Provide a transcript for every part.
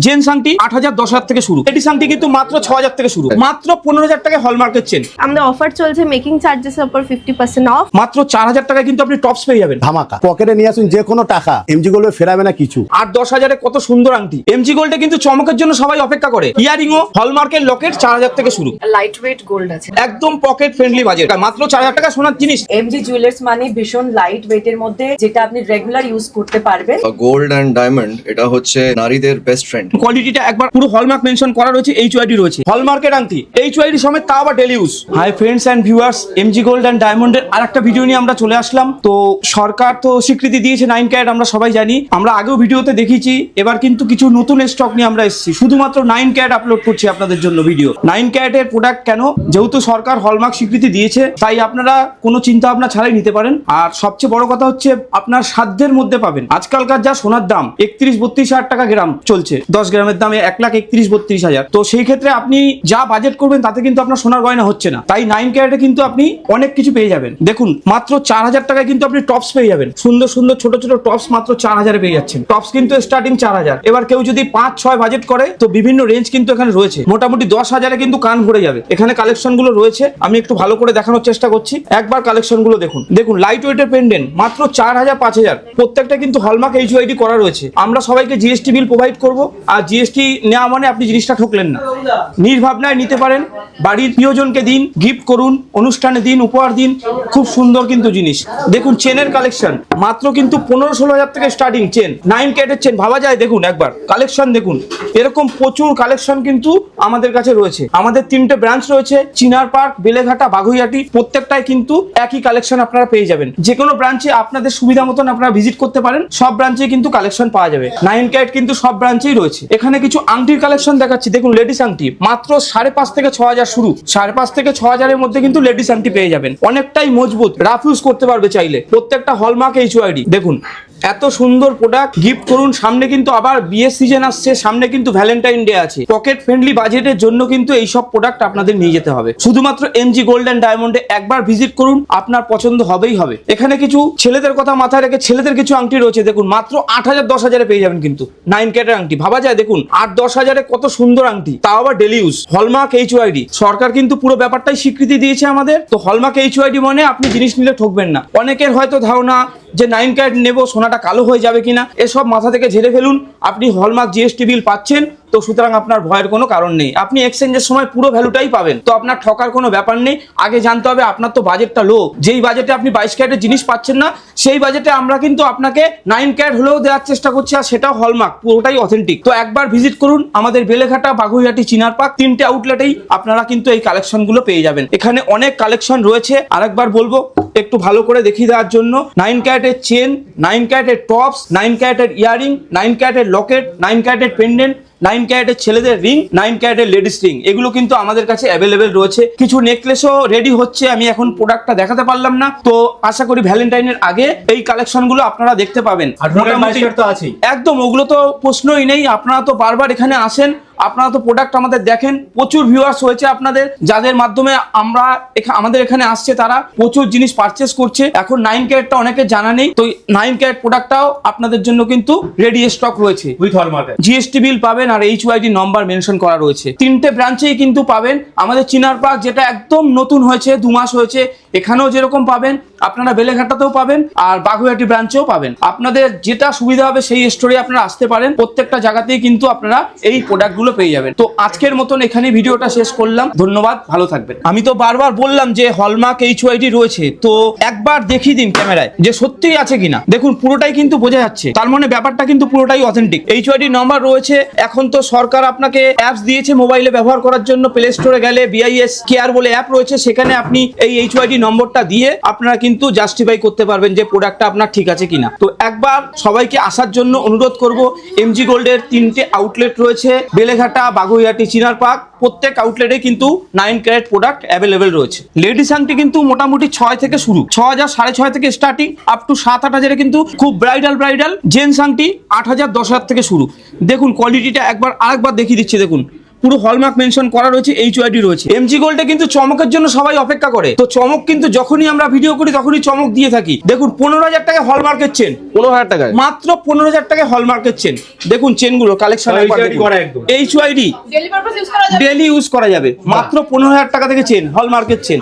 Gents আংটি 8,000 10,000 থেকে শুরু, লেডিস আংটি কিন্তু মাত্র 6,000 থেকে শুরু, মাত্র 15,000 টাকায় হলমার্কের চেন। আমাদের অফার চলছে মেকিং চার্জেসের উপর 50% অফ। মাত্র 4,000 টাকায় কিন্তু আপনি টপস পেয়ে যাবেন। ধামাকা পকেটে নিয়ে আসুন যে কোনো টাকা, এমজি গোল্ডে ফেরাবে না কিছু। 8-10 হাজারে কত সুন্দর আংটি। এমজি গোল্ডে কিন্তু চমকের জন্য সবাই অপেক্ষা করে। ইয়ারিংও হলমার্কের লকেট 4,000 থেকে শুরু, লাইট ওয়েট গোল্ড আছে, একদম পকেট ফ্রেন্ডলি বাজেট, মাত্র 4,000 টাকা সোনার জিনিস। এমজি জুয়েলার্স মানে ভীষণ লাইট ওয়েটের মধ্যে যেটা আপনি রেগুলার ইউজ করতে পারবেন। গোল্ড অ্যান্ড ডায়মন্ড এটা হচ্ছে নারীদের বেস্ট ফ্রেন্ড। কোয়ালিটিটা একবার পুরো হলমার্ক মেনশন করা রয়েছে, এইচওআইডি রয়েছে, হলমার্কের আংটি এইচওআইডি সমেত, তাও আবার daily use. Hi friends and viewers, MG gold and ডায়মন্ডের আরেকটা ভিডিও নিয়ে আমরা চলে আসলাম। তো সরকার তো স্বীকৃতি দিয়েছে 9 ক্যারেট, আমরা সবাই জানি, আমরা আগেও ভিডিওতে দেখিয়েছি। এবার কিন্তু কিছু নতুন স্টক নিয়ে আমরা এসেছি, শুধুমাত্র 9 ক্যারেট আপলোড করছি আপনাদের জন্য ভিডিও। 9 ক্যারেটের প্রোডাক্ট কেন, যেহেতু সরকার হলমার্ক স্বীকৃতি দিয়েছে, তাই আপনারা কোনো চিন্তা ভাবনা ছাড়াই নিতে পারেন। আর সবচেয়ে বড় কথা হচ্ছে আপনার সাধ্যের মধ্যে পাবেন। আজকালকার যা সোনার দাম 31-32 হাজার টাকা গ্রাম চলছে, 10 গ্রামের দামে 1,31,32,000। তো সেই ক্ষেত্রে আপনি যা বাজেট করবেন তাতে কিন্তু আপনার সোনার গয়না হচ্ছে না। তাই 9 ক্যারেটে কিন্তু আপনি অনেক কিছু পেয়ে যাবেন। দেখুন মাত্র 4,000 টাকায় কিন্তু আপনি টপস পেয়ে যাবেন, সুন্দর সুন্দর ছোট ছোট টপস মাত্র 4,000-এ পেয়ে যাচ্ছেন। টপস কিন্তু স্টার্টিং 4,000। এবার কেউ যদি 5-6 বাজেট করে তো বিভিন্ন রেঞ্জ কিন্তু এখানে রয়েছে, মোটামুটি 10,000-এ কিন্তু কান ভরে যাবে। এখানে কালেকশন গুলো রয়েছে, আমি একটু ভালো করে দেখানোর চেষ্টা করছি। একবার কালেকশন গুলো দেখুন। দেখুন লাইট ওয়েটের পেন্ডেন্ট মাত্র 4,000-5,000, প্রত্যেকটা কিন্তু হলমার্ক এইচওআইডি করা রয়েছে। আমরা সবাইকে জিএসটি বিল প্রোভাইড করব, আর জিএসটি নেওয়া মানে আপনি জিনিসটা ঠকলেন না, নির্ভাবনায় নিতে পারেন। বাড়ির প্রিয়জনকে দিন, গিফট করুন, অনুষ্ঠানে দিন, উপহার দিন, খুব সুন্দর কিন্তু জিনিস। দেখুন চেনের কালেকশন মাত্র কিন্তু 15-16 হাজার থেকে স্টার্টিং চেন, 9 ক্যারেটের চেন, ভাবা যায়। দেখুন একবার কালেকশন দেখুন, এরকম প্রচুর কালেকশন কিন্তু আমাদের কাছে রয়েছে। আমাদের 3টে ব্রাঞ্চ রয়েছে, চিনার পার্ক, বেলেঘাটা, বাগুইহাটি, প্রত্যেকটাই কিন্তু একই কালেকশন আপনারা পেয়ে যাবেন। যে কোনো ব্রাঞ্চে আপনাদের সুবিধা মতন আপনারা ভিজিট করতে পারেন, সব ব্রাঞ্চে কিন্তু কালেকশন পাওয়া যাবে। 9 ক্যারেট কিন্তু সব ব্রাঞ্চেই রয়েছে। এখানে কিছু আংটির কালেকশন দেখাচ্ছি, দেখুন লেডিস আংটি মাত্র 5.5 থেকে 6,000 শুরু, 5.5 থেকে 6,000-এর মধ্যে কিন্তু লেডিস আংটি পেয়ে যাবেন। অনেকটাই মজবুত, রাফ ইউজ করতে পারবে চাইলে, প্রত্যেকটা হলমার্ক এইচওআইডি। দেখুন এত সুন্দর প্রোডাক্ট, গিফট করুন। সামনে কিন্তু আবার বিয়ের সিজন আসছে, সামনে কিন্তু ভ্যালেন্টাইন ডে আছে। পকেট ফ্রেন্ডলি বাজেটের জন্য কিন্তু এই সব প্রোডাক্ট আপনাদের নিয়ে যেতে হবে। শুধুমাত্র এমজি গোল্ড অ্যান্ড ডায়মন্ডে একবার ভিজিট করুন, আপনার পছন্দ হবেই হবে। এখানে কিছু ছেলেদের কথা মাথায় রেখে ছেলেদের কিছু আংটি রয়েছে, দেখুন মাত্র 8,000-10,000-এ পেয়ে যাবেন কিন্তু 9 ক্যারেটের আংটি। ভাবা যায়, দেখুন 8-10 হাজারে কত সুন্দর আংটি, তাও আবার ডেলি ইউজ, হলমার্ক এইচওআইডি। সরকার কিন্তু পুরো ব্যাপারটাই স্বীকৃতি দিয়েছে আমাদের। তো হলমার্ক এইচওআইডি মানে আপনি জিনিস নিলে ঠকবেন না। অনেকের হয়তো ধারণা যে 9 ক্যারেট নেবো, সোনাটা কালো হয়ে যাবে কিনা, এসব মাথা থেকে ঝেড়ে ফেলুন। আপনি হলমার্ক জিএসটি বিল পাচ্ছেন, তো সুতরাং আপনার ভয়ের কোনো কারণ নেই। আপনি এক্সচেঞ্জের সময় পুরো ভ্যালুটাই পাবেন, তো আপনার ঠকার কোনো ব্যাপার নেই। আগে জানতে হবে আপনার তো বাজেটটা লো, যেই বাজেটে আপনি 22 ক্যারেটের জিনিস পাচ্ছেন না, সেই বাজেটে আমরা কিন্তু আপনাকে 9 ক্যারেট হলেও দেওয়ার চেষ্টা করছি, আর সেটাও হলমার্ক, পুরোটাই অথেন্টিক। তো একবার ভিজিট করুন আমাদের বেলেঘাটা, বাগুইহাটি, চিনার পার্ক, 3টে আউটলেটেই আপনারা কিন্তু এই কালেকশনগুলো পেয়ে যাবেন। এখানে অনেক কালেকশন রয়েছে। আরেকবার বলবো একটু ভালো করে দেখিয়ে দেওয়ার জন্য, 9 ক্যারেটের চেন, 9 ক্যারেটের টপস, 9 ক্যারেটের ইয়ারিং, 9 ক্যারেটের লকেট, 9 ক্যারেটের পেন্ডেন্ট, 9 ক্যারেটের ছেলেদের রিং, 9 ক্যারেটের লেডিস রিং, এগুলো কিন্তু আমাদের কাছে অ্যাভেলেবেল রয়েছে। কিছু নেকলেসও রেডি হচ্ছে, আমি এখন প্রোডাক্টটা দেখাতে পারলাম না। তো আশা করি ভ্যালেন্টাইনের আগে এই কালেকশনগুলো আপনারা দেখতে পাবেন। একদম ওগুলো তো প্রশ্নই নেই, আপনারা তো বারবার এখানে আসেন, আপনারা তো প্রোডাক্ট আমাদের দেখেন, প্রচুর ভিউয়ার্স হয়েছে আপনাদের, যাদের মাধ্যমে আমাদের এখানে আসছে, তারা প্রচুর জিনিস পারচেস করছে। এখন 9 ক্যারেটটা অনেকের জানা নেই, তো 9 ক্যারেট প্রোডাক্টটাও আপনাদের জন্য কিন্তু রেডি স্টক রয়েছে, উইথ হলমার্ক জিএসটি বিল পাবেন, আর এইচওআইডি নাম্বার মেনশন করা রয়েছে। 3টে ব্রাঞ্চেই কিন্তু পাবেন। আমাদের চিনার পার্ক যেটা একদম নতুন হয়েছে, 2 মাস হয়েছে, এখানেও যেরকম পাবেন, আপনারা বেলেঘাটাতেও পাবেন, আর বাগুইহাটি ব্রাঞ্চেও পাবেন। আপনাদের যেটা সুবিধা হবে সেই স্টোরে আপনারা আসতে পারেন। প্রত্যেকটা জায়গাতেই কিন্তু আপনারা এই প্রোডাক্টগুলো পেয়ে যাবেন। তো আজকের মতন এখানে ভিডিওটা শেষ করলাম, ধন্যবাদ, ভালো থাকবেন। আমি তো বারবার বললাম যে হলমার্ক এইচওআইডি রয়েছে, তো একবার দেখিয়ে দিন ক্যামেরায় যে সত্যিই আছে কিনা। দেখুন পুরোটাই কিন্তু বোঝা যাচ্ছে, তার মানে ব্যাপারটা কিন্তু পুরোটাই অথেন্টিক। এইচওআইডি নাম্বার রয়েছে। এখন তো সরকার আপনাকে অ্যাপস দিয়েছে মোবাইলে ব্যবহার করার জন্য, প্লে স্টোরে গেলে বিআইএস কেয়ার বলে অ্যাপ রয়েছে, সেখানে আপনি এই এইচওআইডি নম্বরটা দিয়ে আপনারা কিন্তু জাস্টিফাই করতে পারবেন যে প্রোডাক্টটা আপনার ঠিক আছে কিনা। তো একবার সবাইকে আসার জন্য অনুরোধ করব। এমজি গোল্ডের 3টে আউটলেট রয়েছে, বেলেঘাটা, বাগুইহাটি, চিনার পার্ক, প্রত্যেক আউটলেটে কিন্তু 9 ক্যারেট প্রোডাক্ট অ্যাভেলেবেল রয়েছে। লেডিস আংটি কিন্তু মোটামুটি 6 থেকে শুরু, 6,000, 6,500 থেকে স্টার্টিং, আপ টু 7-8 হাজারে কিন্তু খুব ব্রাইডাল। জেন্টস আংটি 8,000-10,000 থেকে শুরু। দেখুন কোয়ালিটিটা আরেকবার দেখিয়ে দিচ্ছি। দেখুন পুরো হলমার্ক মেনশন করা রয়েছে, HYD রয়েছে। এমজি গোল্ডে কিন্তু চমকের জন্য সবাই অপেক্ষা করে, তো চমক কিন্তু যখনই আমরা ভিডিও করি তখনই চমক দিয়ে থাকি। দেখুন 15,000 টাকায় হলমার্কের চেন, 15,000 টাকায় মাত্র 15,000 টাকায় হলমার্কের চেন। দেখুন চেনগুলো কালেকশন HYD করা একদম। HYD ডেলি ইউজ করা যাবে, মাত্র 15,000 টাকা থেকে চেন, হলমার্কের চেন।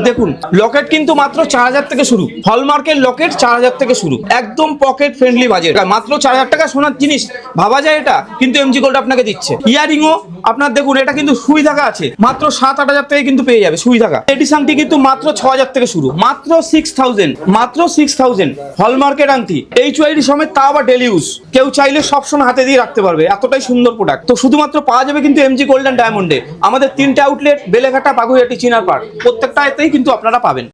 দেখুন লকেট কিন্তু মাত্র 4,000 থেকে শুরু, হলমার্কের লকেট 4,000 থেকে শুরু, একদম পকেট ফ্রেন্ডলি বাজেট। মাত্র 4,000 টাকা সোনার জিনিস ভাবা যায় এটা, কিন্তু এমজি গোল্ড আপনাকে দিচ্ছে। ইয়ারিংও আপনার দেখুন এটা কিন্তু সুই থাকা আছে, মাত্র 7-8 থেকে কিন্তু পেয়ে যাবে সুই থাকা। এডিস আংটি কিন্তু মাত্র 6,000 থেকে শুরু, মাত্র 6,000, মাত্র 6,000 হলমার্কের আংটি HYD সমেত, তাও আবার ডেলি ইউজ। কেউ চাইলে সবসময় হাতে দিয়ে রাখতে পারবে, এতটাই সুন্দর প্রোডাক্ট। তো শুধুমাত্র পাওয়া যাবে কিন্তু এমজি গোল্ড অ্যান্ড ডায়মন্ডে। আমাদের 3টে আউটলেট, বেলেঘাটা, বাগুইহাটি, চিনারপাড়, প্রত্যেকটাতেই কিন্তু আপনারা পাবেন।